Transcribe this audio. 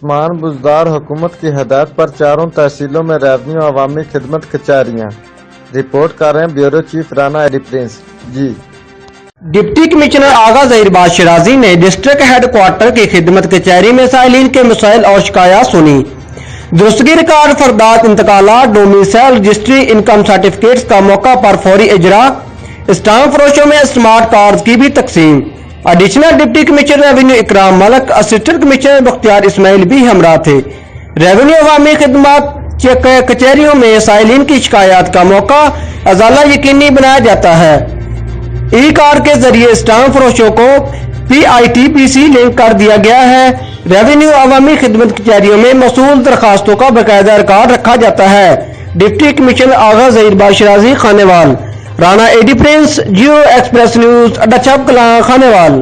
عثمان بزدار حکومت کی ہدایت پر چاروں تحصیلوں میں ریونیو عوامی خدمت کچہریاں۔ رپورٹ کر رہے ہیں بیورو چیف رانا ایڈی پرنس جی۔ ڈپٹی کمشنر آغا ظہیر باز شرازی نے ڈسٹرکٹ ہیڈ کوارٹر کی خدمت کچہری میں سائلین کے مسائل اور شکایات سنی۔ درستگی ریکارڈ فردات انتقالات ڈومیسائل رجسٹری انکم سرٹیفکیٹس کا موقع پر فوری اجرا، اسٹامپ فروشوں میں اسمارٹ کارڈز کی بھی تقسیم۔ ایڈیشنل ڈپٹی کمشنر ریونیو اکرام ملک، اسسٹنٹ کمشنر بختیار اسماعیل بھی ہمراہ تھے۔ ریونیو عوامی خدمات کچہریوں میں سائلین کی شکایات کا موقع ازالہ یقینی بنایا جاتا ہے۔ ای کارڈ کے ذریعے اسٹامپ فروشوں کو PITPC لنک کر دیا گیا ہے۔ ریونیو عوامی خدمت کچہریوں میں موصول درخواستوں کا باقاعدہ ریکارڈ رکھا جاتا ہے۔ ڈپٹی کمشنر آغا ظہیر باز شرازی خانیوال۔ رانا ایڈی پرنس، جیو ایکسپریس نیوز، اڈا چپ کلاں، خانیوال۔